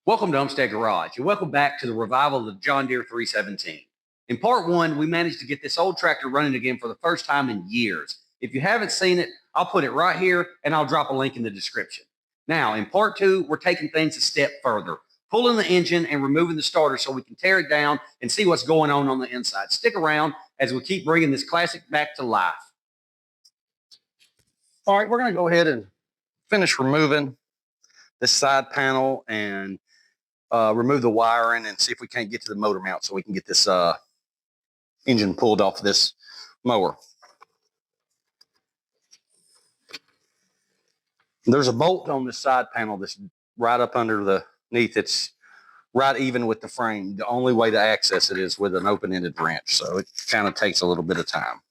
Welcome to Umpstead Garage, and welcome back to the revival of the John Deere 317. In part one, we managed to get this old tractor running again for the first time in years. If you haven't seen it, I'll put it right here, and I'll drop a link in the description. Now, in part two, we're taking things a step further, pulling the engine and removing the starter so we can tear it down and see what's going on the inside. Stick around as we keep bringing this classic back to life. All right, we're going to go ahead and finish removing this side panel and remove the wiring and see if we can't get to the motor mount so we can get this engine pulled off of this mower. There's a bolt on this side panel that's right up underneath. It's right even with the frame. The only way to access it is with an open-ended wrench, so it kind of takes a little bit of time.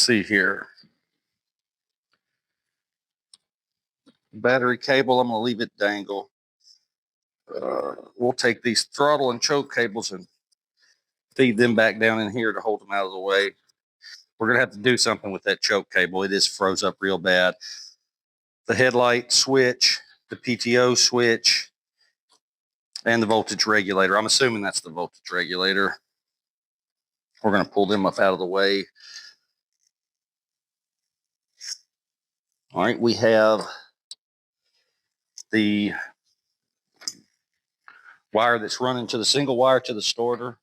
see here. Battery cable, I'm going to leave it dangle. We'll take these throttle and choke cables and feed them back down in here to hold them out of the way. We're going to have to do something with that choke cable. It is froze up real bad. The headlight switch, the PTO switch, and the voltage regulator. I'm assuming that's the voltage regulator. We're going to pull them up out of the way. All right, we have the wire that's running to the single wire to the starter.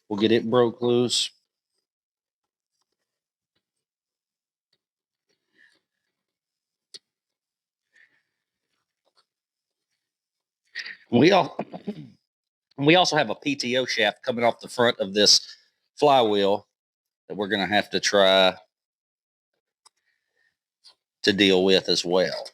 We'll get it broke loose. We also have a PTO shaft coming off the front of this flywheel that we're going to have to try to deal with as well.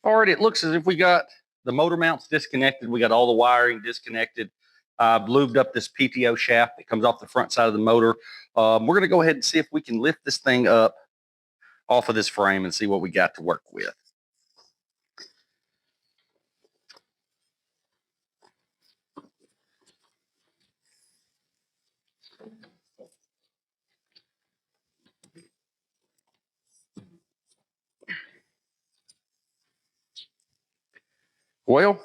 All right, it looks as if we got the motor mounts disconnected. We got all the wiring disconnected. I've lubed up this PTO shaft that comes off the front side of the motor. We're going to go ahead and see if we can lift this thing up off of this frame and see what we got to work with. Well,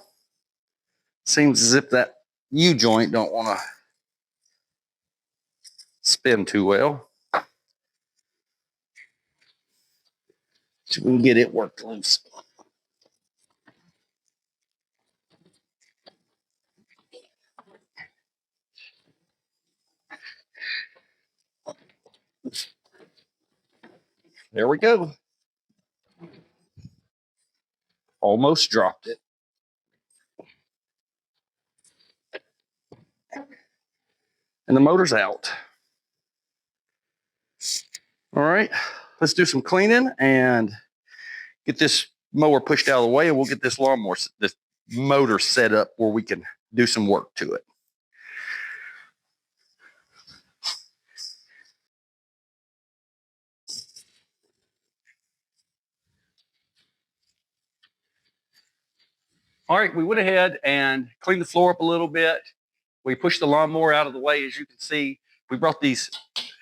seems as if that U-joint don't want to spin too well. So we can get it worked loose. There we go. Almost dropped it. And the motor's out. All right, let's do some cleaning and get this mower pushed out of the way, and we'll get this lawnmower, this motor set up where we can do some work to it. All right, we went ahead and cleaned the floor up a little bit. We pushed the lawnmower out of the way. As you can see, we brought these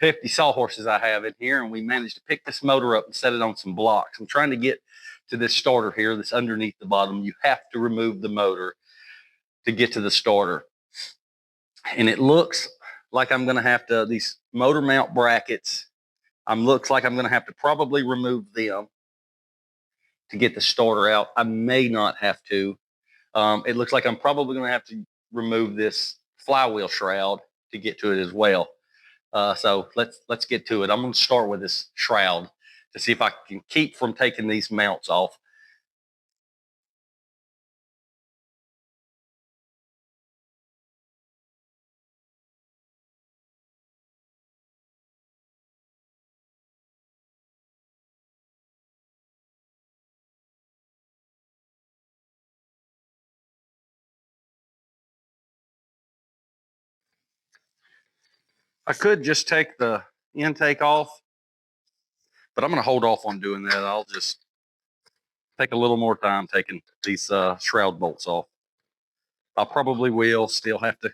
hefty sawhorses I have in here, and we managed to pick this motor up and set it on some blocks. I'm trying to get to this starter here that's underneath the bottom. You have to remove the motor to get to the starter. And it looks like I'm going to have to, these motor mount brackets, looks like I'm going to have to probably remove them to get the starter out. I may not have to. It looks like I'm probably going to have to remove this flywheel shroud to get to it as well. So let's get to it. I'm going to start with this shroud to see if I can keep from taking these mounts off. I could just take the intake off, but I'm going to hold off on doing that. I'll just take a little more time taking these shroud bolts off. I probably will still have to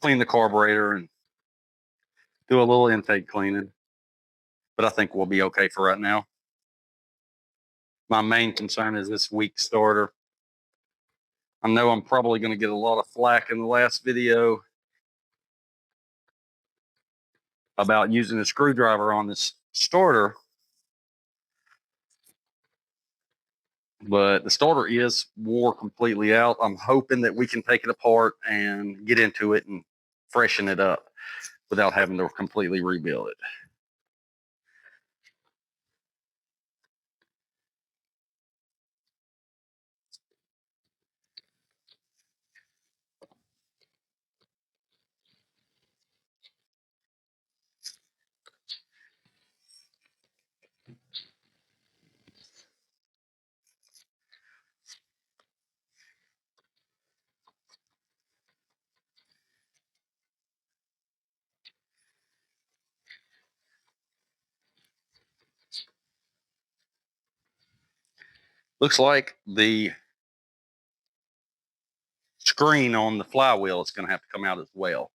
clean the carburetor and do a little intake cleaning, but I think we'll be okay for right now. My main concern is this weak starter. I know I'm probably going to get a lot of flack in the last video about using a screwdriver on this starter, but the starter is wore completely out. I'm hoping that we can take it apart and get into it and freshen it up without having to completely rebuild it. Looks like the screen on the flywheel is going to have to come out as well.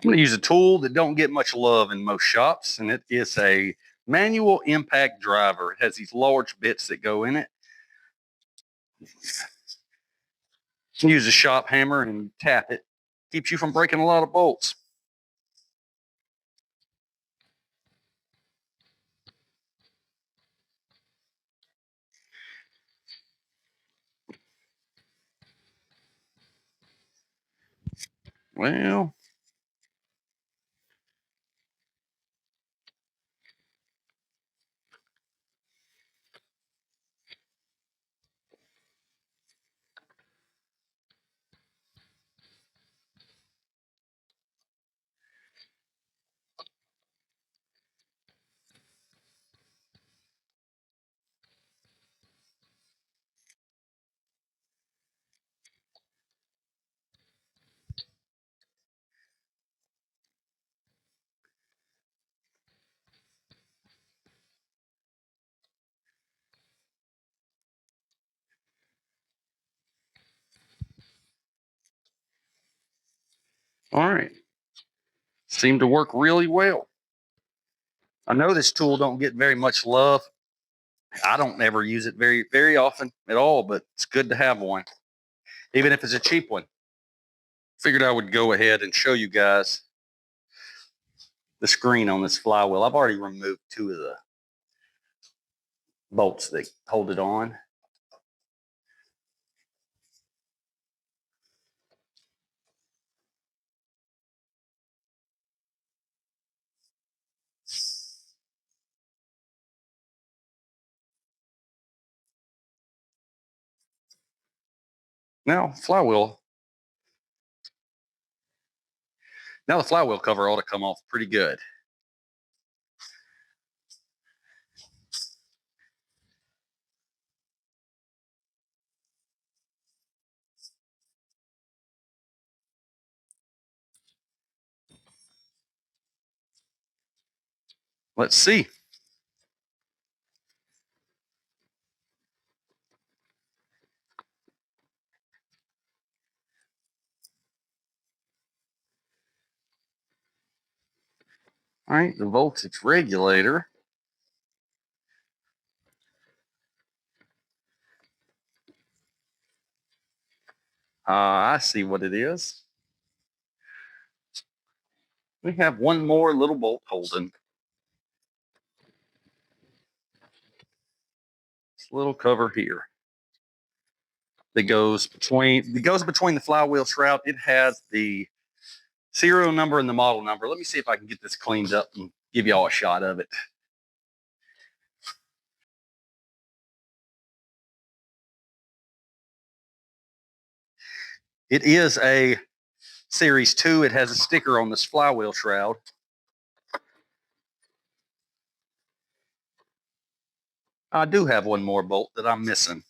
I'm going to use a tool that don't get much love in most shops, and it is a manual impact driver. It has these large bits that go in it. Use a shop hammer and tap it. Keeps you from breaking a lot of bolts. Well, all right. Seemed to work really well. I know this tool don't get very much love. I don't ever use it very often at all, but it's good to have one, even if it's a cheap one. Figured I would go ahead and show you guys the screen on this flywheel. I've already removed 2 of the bolts that hold it on. Now, the flywheel cover ought to come off pretty good. Let's see. All right, the voltage regulator. I see what it is. We have one more little bolt holding. This little cover here that goes between the flywheel shroud. It has the serial number and the model number. Let me see if I can get this cleaned up and give y'all a shot of it. It is a Series 2. It has a sticker on this flywheel shroud. I do have one more bolt that I'm missing.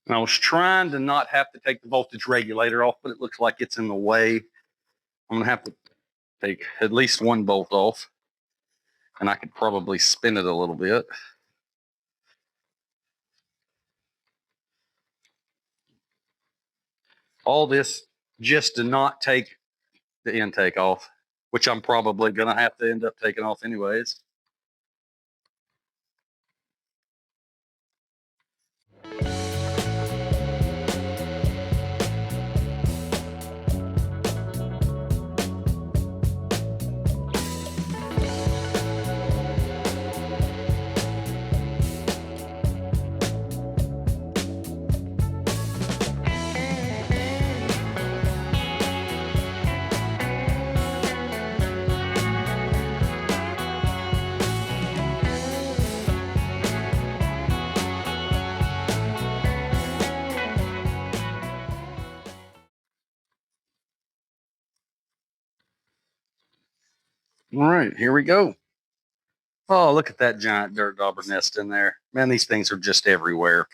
And I was trying to not have to take the voltage regulator off, but it looks like it's in the way. I'm going to have to take at least one bolt off, and I could probably spin it a little bit. All this just to not take the intake off, which I'm probably going to have to end up taking off anyways. All right, here we go. Oh, look at that giant dirt dauber nest in there. Man, these things are just everywhere.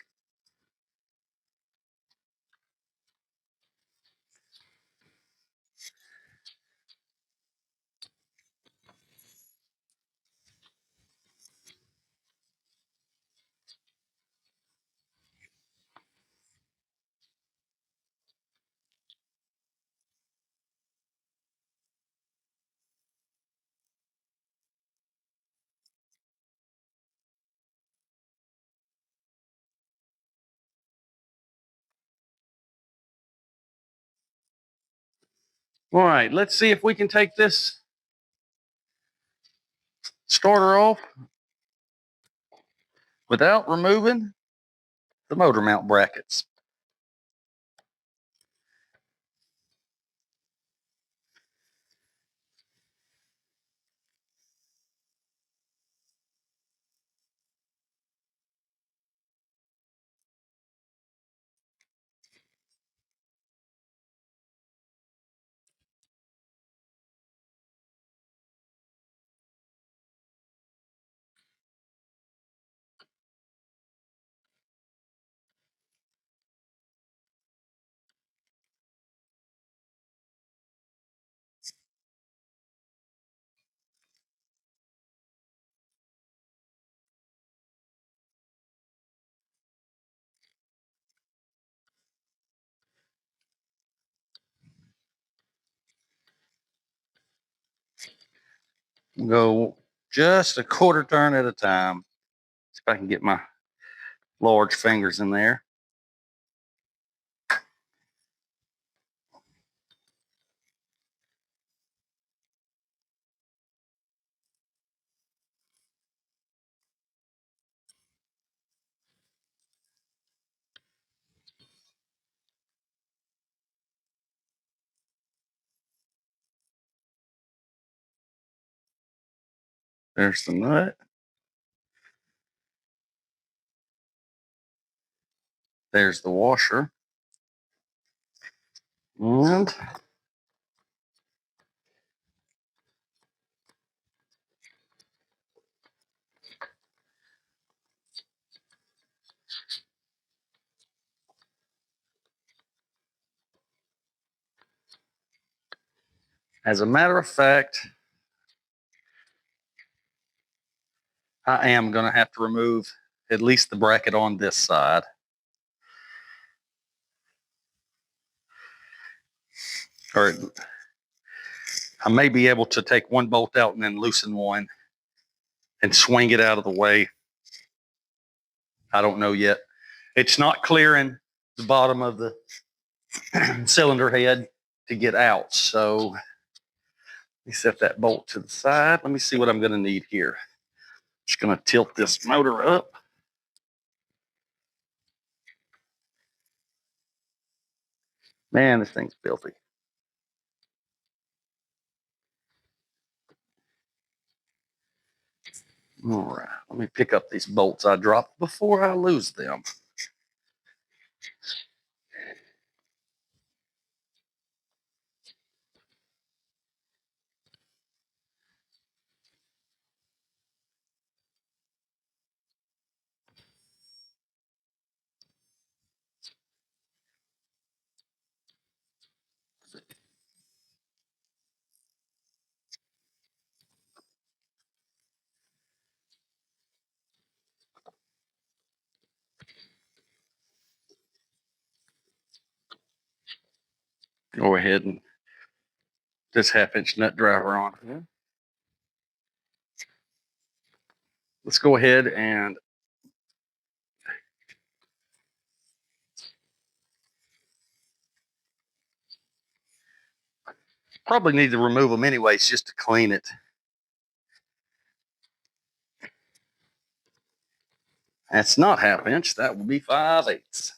All right, let's see if we can take this starter off without removing the motor mount brackets. Go just a quarter turn at a time. See if I can get my large fingers in there. There's the nut. There's the washer. And as a matter of fact, I am going to have to remove at least the bracket on this side. Or I may be able to take one bolt out and then loosen one and swing it out of the way. I don't know yet. It's not clearing the bottom of the cylinder head to get out. So let me set that bolt to the side. Let me see what I'm going to need here. Just going to tilt this motor up. Man, this thing's filthy. All right, let me pick up these bolts I dropped before I lose them. Go ahead and this 1/2-inch nut driver on here. Let's go ahead and probably need to remove them anyways just to clean it. That's not 1/2 inch, that will be 5/8.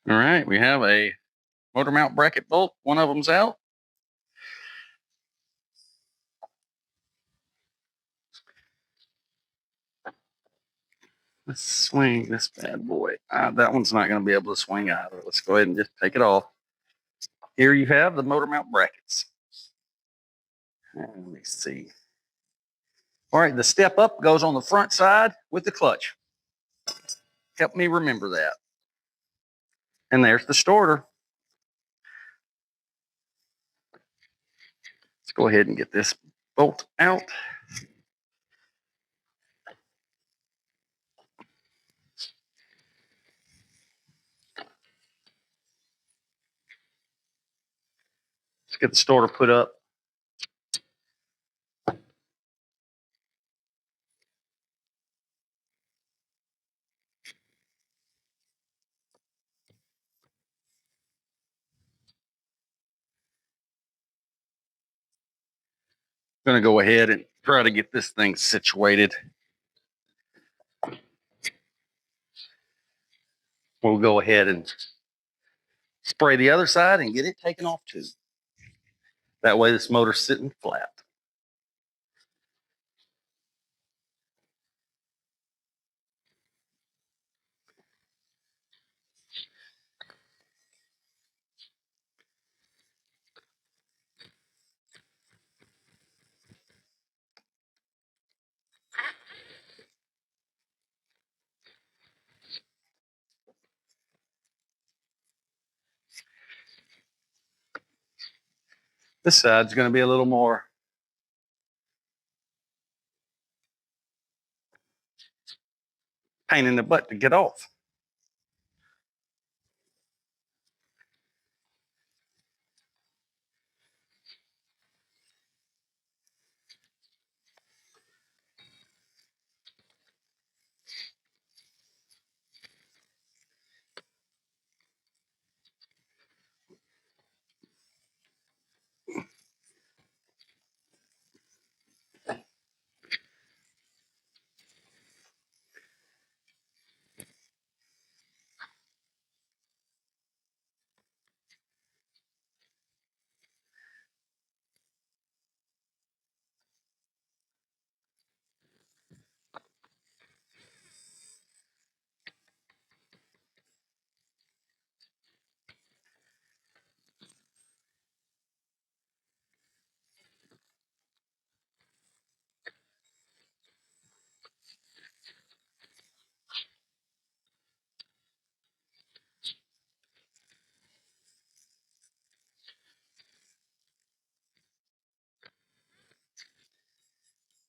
All right, we have a motor mount bracket bolt. One of them's out. Let's swing this bad boy. That one's not going to be able to swing either. Let's go ahead and just take it off. Here you have the motor mount brackets. Let me see. All right, the step up goes on the front side with the clutch. Help me remember that. And there's the starter. Let's go ahead and get this bolt out. Let's get the starter put up. I'm going to go ahead and try to get this thing situated. We'll go ahead and spray the other side and get it taken off too. That way this motor's sitting flat. This side's going to be a little more pain in the butt to get off.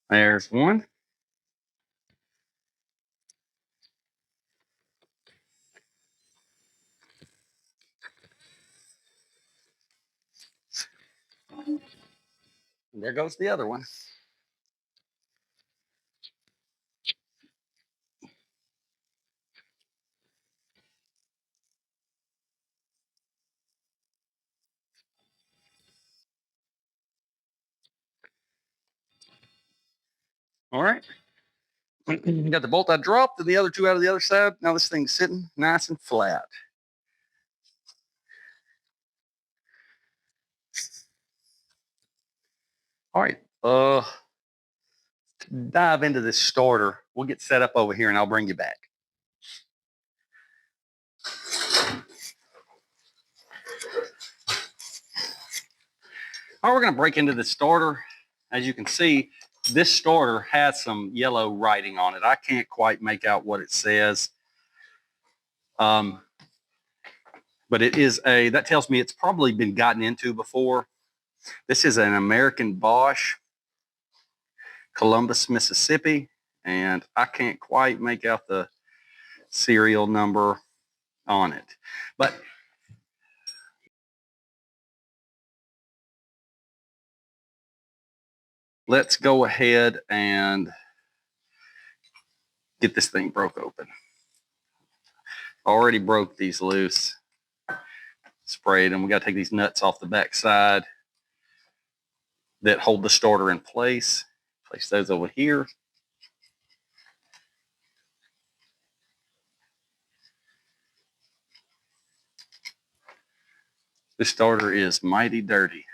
There's one. And there goes the other one. All right. You got the bolt I dropped and the other two out of the other side. Now this thing's sitting nice and flat. All right. Dive into this starter. We'll get set up over here and I'll bring you back. All right, we're going to break into the starter. As you can see, this starter has some yellow writing on it. I can't quite make out what it says. But it is that tells me it's probably been gotten into before. This is an American Bosch, Columbus, Mississippi, and I can't quite make out the serial number on it. But let's go ahead and get this thing broke open. Already broke these loose, sprayed them. We got to take these nuts off the back side that hold the starter in place. Place those over here. This starter is mighty dirty.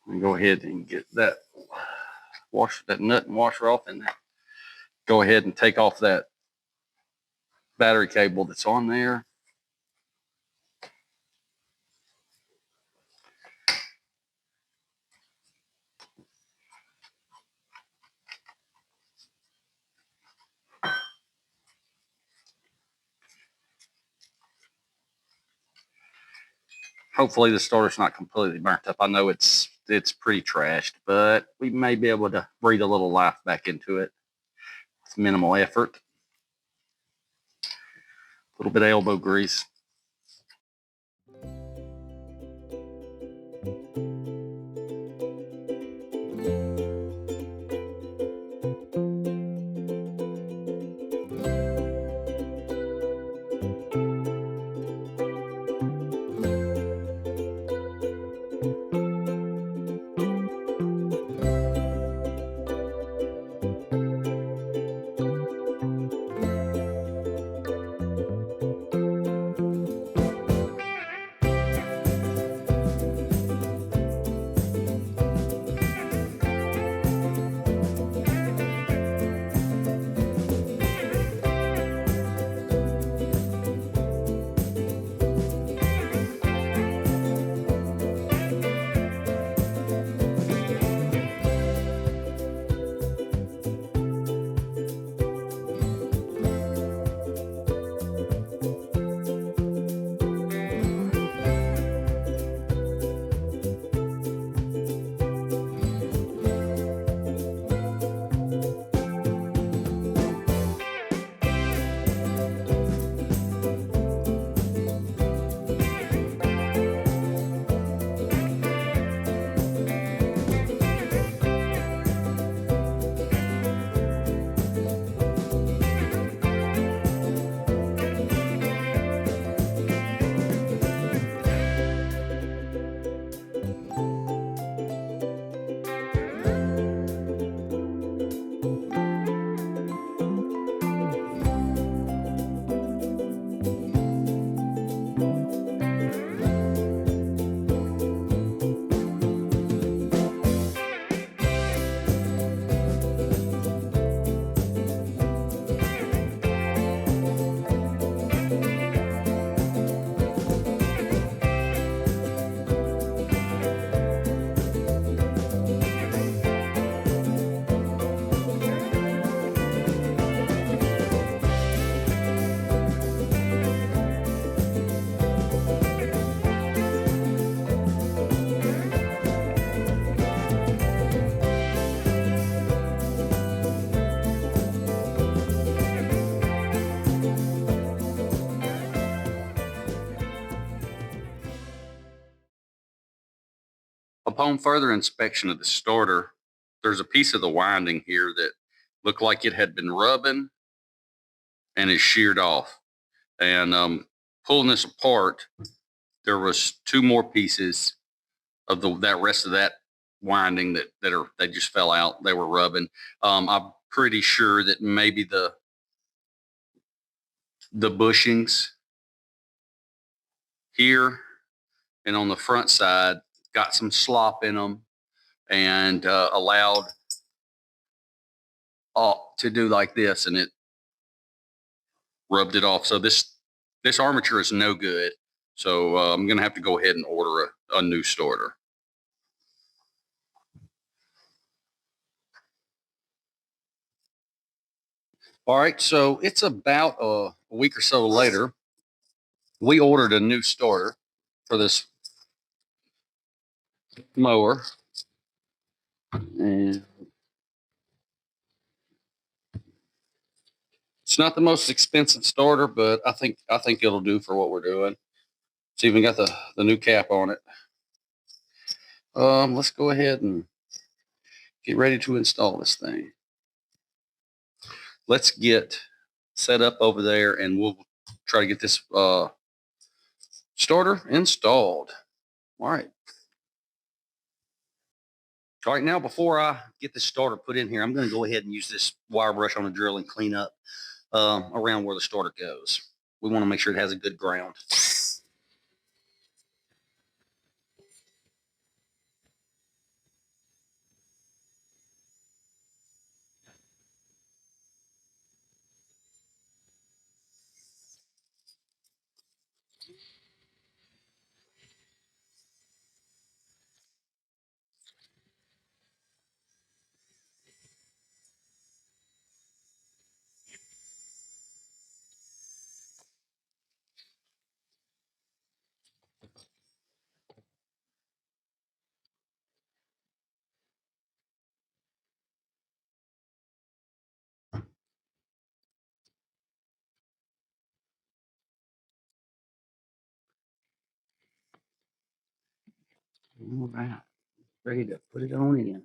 And go ahead and get that nut and washer off, and go ahead and take off that battery cable that's on there. Hopefully the starter's not completely burnt up. I know it's pretty trashed, but we may be able to breathe a little life back into it with minimal effort. A little bit of elbow grease. Upon further inspection of the starter, there's a piece of the winding here that looked like it had been rubbing and is sheared off. And pulling this apart, there was two more pieces of that rest of that winding they just fell out. They were rubbing. I'm pretty sure that maybe the bushings here and on the front side got some slop in them and allowed to do like this, and it rubbed it off. So this armature is no good. So I'm going to have to go ahead and order a new starter. All right, so it's about a week or so later. We ordered a new starter for this mower, and it's not the most expensive starter, but I think it'll do for what we're doing. It's even got the new cap on it. Let's go ahead and get ready to install this thing. Let's get set up over there, and we'll try to get this starter installed. All right. All right, now before I get this starter put in here, I'm going to go ahead and use this wire brush on the drill and clean up around where the starter goes. We want to make sure it has a good ground. All right, ready to put it on in.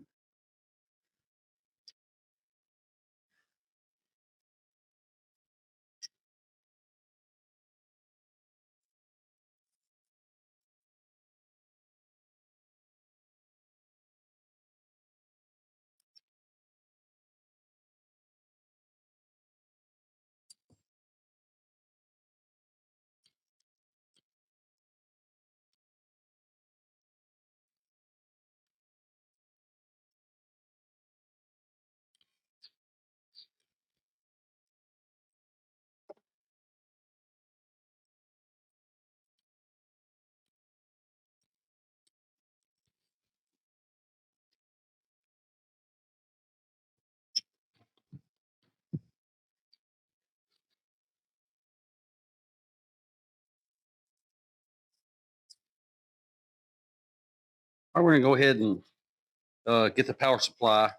All right, we're going to go ahead and get the power supply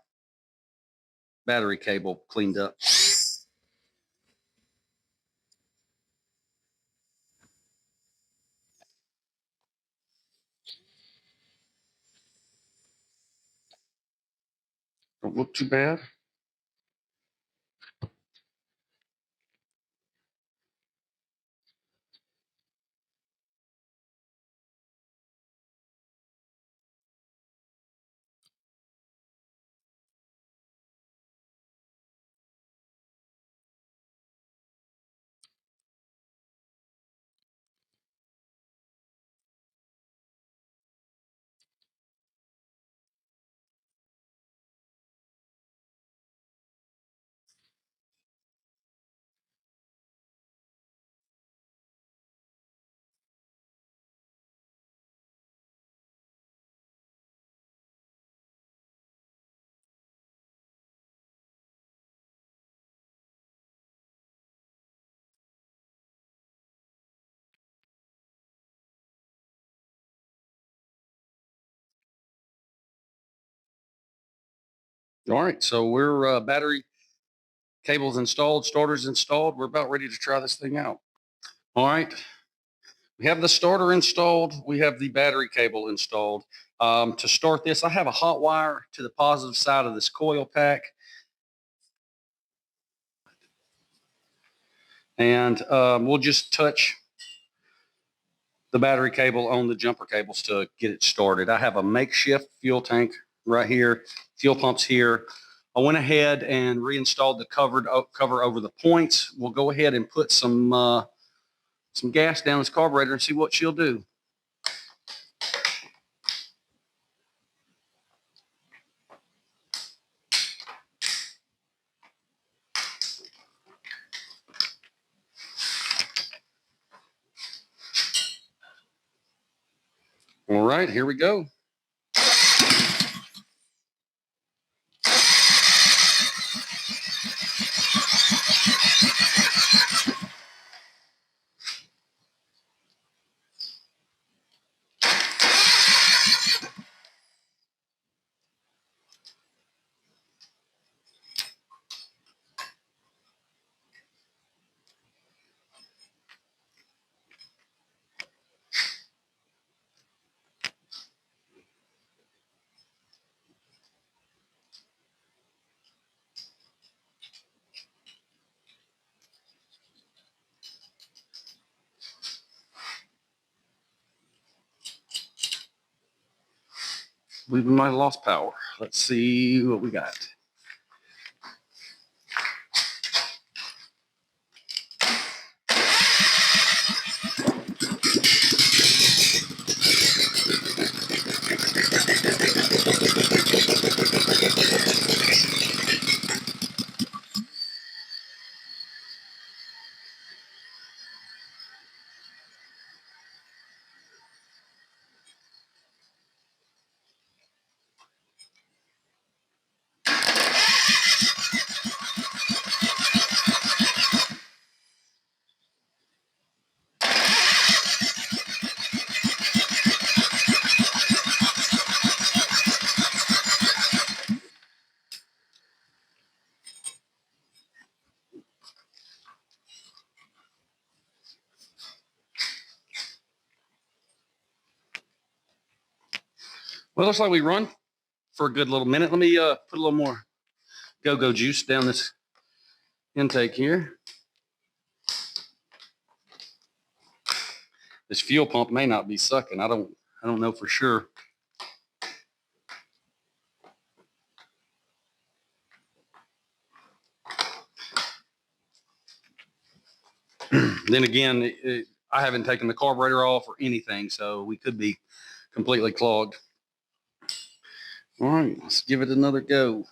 battery cable cleaned up. Don't look too bad. All right, so we're battery cables installed, starters installed. We're about ready to try this thing out. All right, we have the starter installed. We have the battery cable installed. To start this, I have a hot wire to the positive side of this coil pack. And we'll just touch the battery cable on the jumper cables to get it started. I have a makeshift fuel tank right here, fuel pumps here. I went ahead and reinstalled the cover over the points. We'll go ahead and put some gas down this carburetor and see what she'll do. All right, here we go. We might have lost power. Let's see what we got. Well, looks like we run for a good little minute. Let me put a little more go-go juice down this intake here. This fuel pump may not be sucking. I don't know for sure. Then again, I haven't taken the carburetor off or anything, so we could be completely clogged. All right, let's give it another go.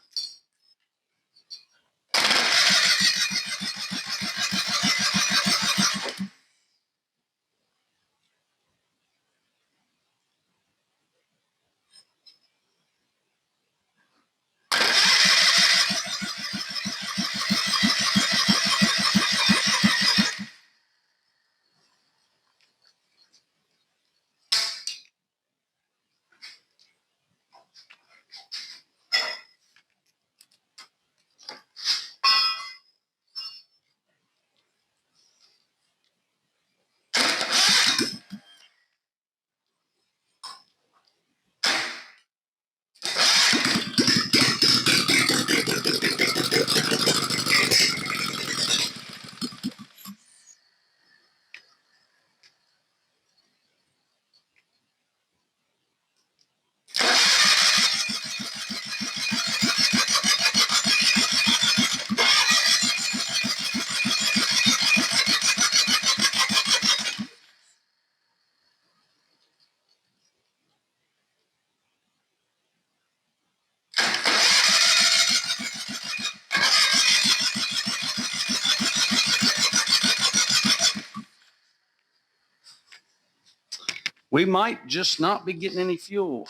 We might just not be getting any fuel.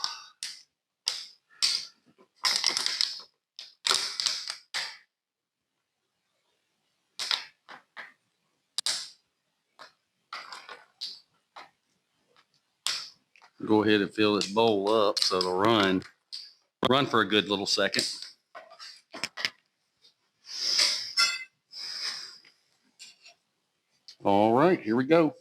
Go ahead and fill this bowl up so it'll run for a good little second. All right, here we go.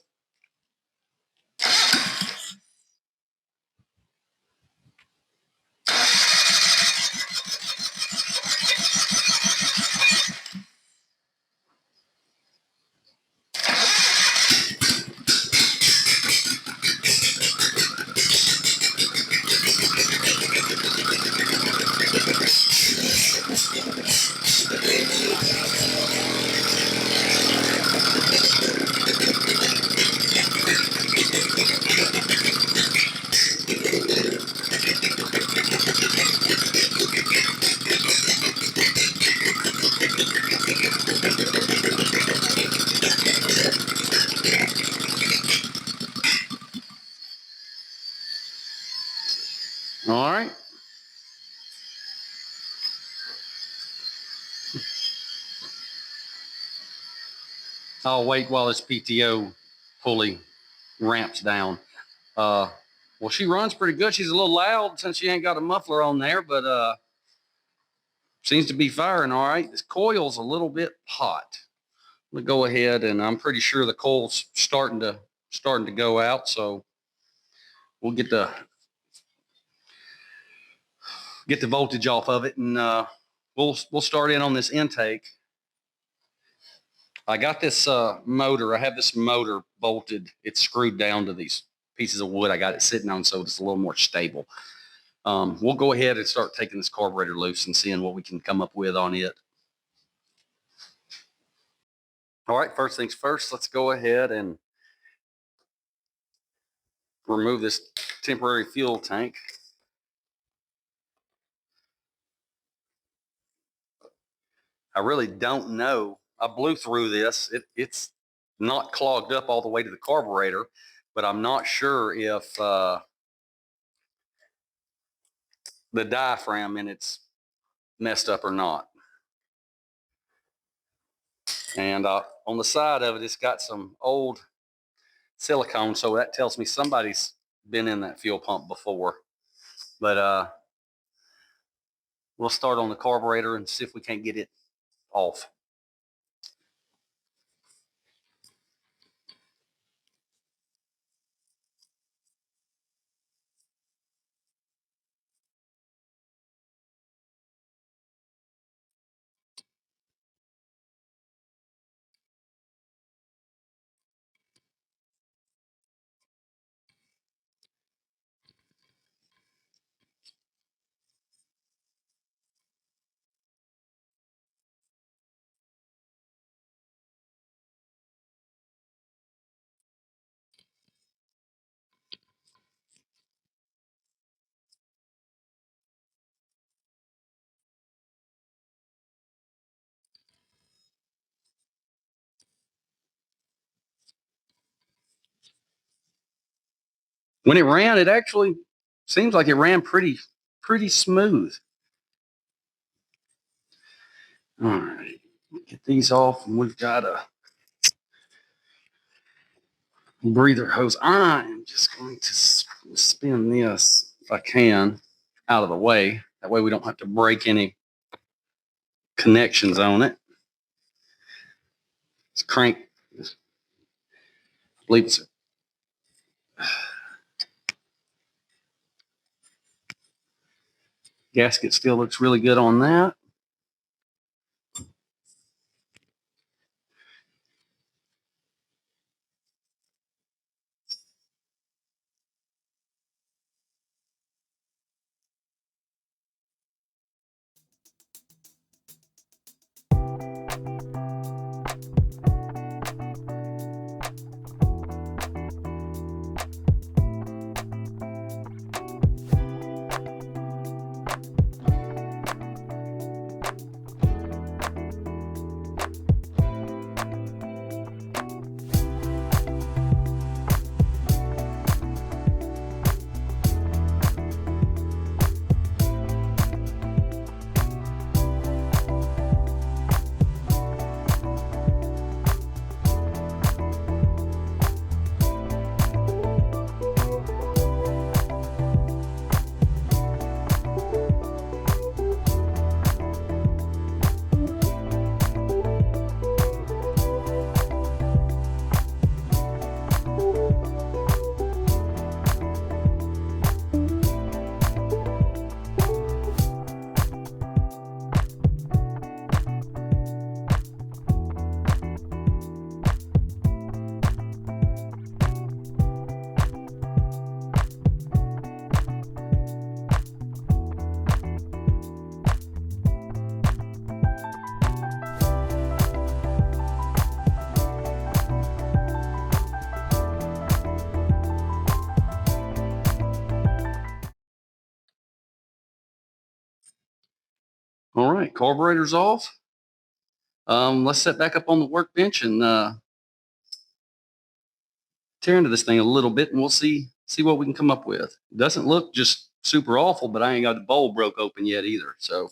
All right. I'll wait while this PTO pulley ramps down. Well, she runs pretty good. She's a little loud since she ain't got a muffler on there, but seems to be firing all right. This coil's a little bit hot. I'm gonna go ahead, and I'm pretty sure the coil's starting to go out, so we'll get the voltage off of it, and we'll start in on this intake. I got this motor. I have this motor bolted. It's screwed down to these pieces of wood. I got it sitting on so it's a little more stable. We'll go ahead and start taking this carburetor loose and seeing what we can come up with on it. All right, first things first, let's go ahead and remove this temporary fuel tank. I really don't know. I blew through this. It's not clogged up all the way to the carburetor, but I'm not sure if the diaphragm in it's messed up or not. And on the side of it, it's got some old silicone, so that tells me somebody's been in that fuel pump before. But we'll start on the carburetor and see if we can't get it off. When it ran, it actually seems like it ran pretty smooth. All right, get these off, and we've got a breather hose. I'm just going to spin this, if I can, out of the way. That way we don't have to break any connections on it. Let's crank. I believe it's gasket still looks really good on that. All right, carburetor's off. Let's set back up on the workbench and tear into this thing a little bit, and we'll see what we can come up with. It doesn't look just super awful, but I ain't got the bowl broke open yet either. So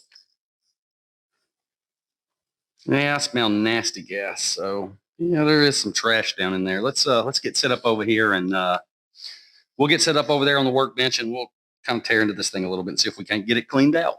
yeah, I smell nasty gas. So yeah, there is some trash down in there. Let's get set up over here, and we'll get set up over there on the workbench, and we'll kind of tear into this thing a little bit and see if we can't get it cleaned out.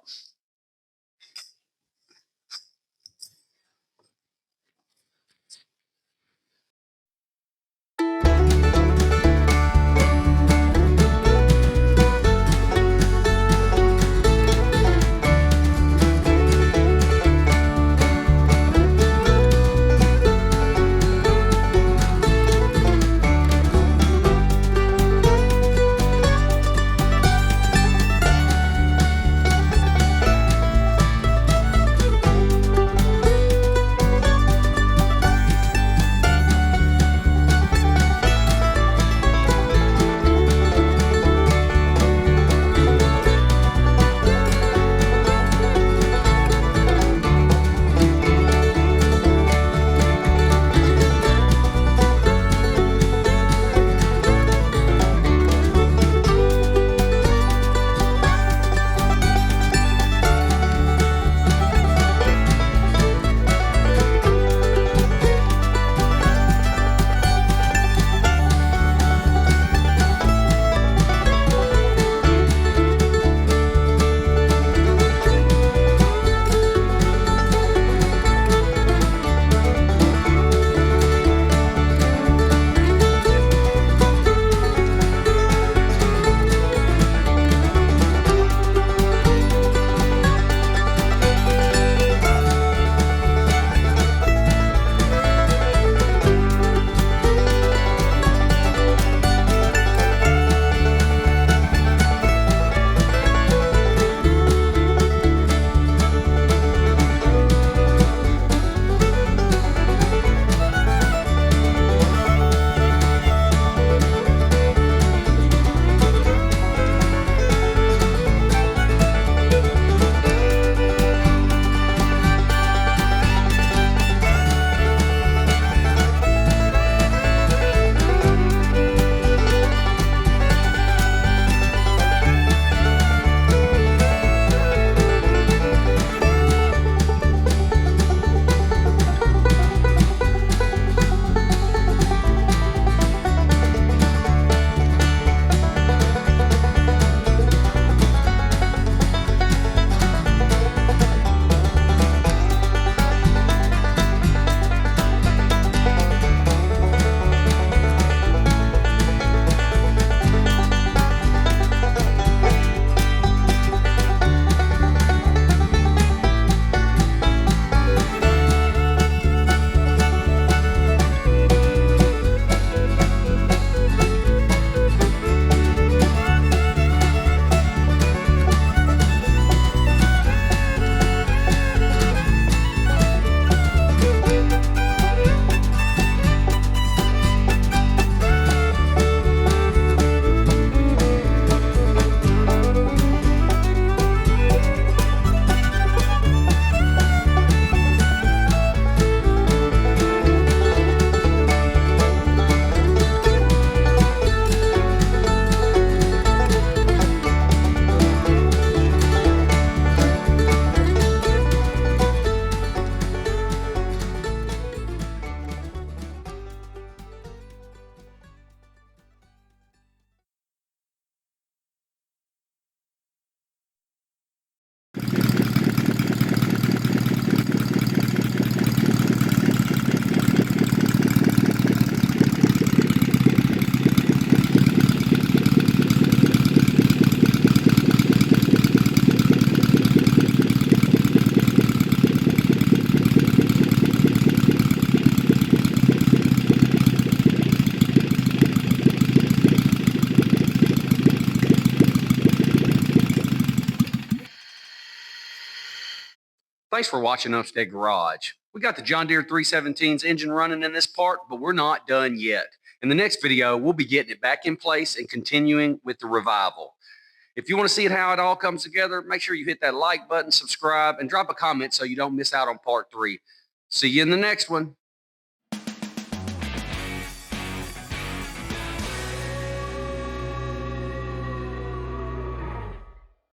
Thanks for watching Umpstead Garage. We got the John Deere 317's engine running in this part, but we're not done yet. In the next video, we'll be getting it back in place and continuing with the revival. If you want to see how it all comes together, make sure you hit that like button, subscribe, and drop a comment so you don't miss out on part 3. See you in the next one.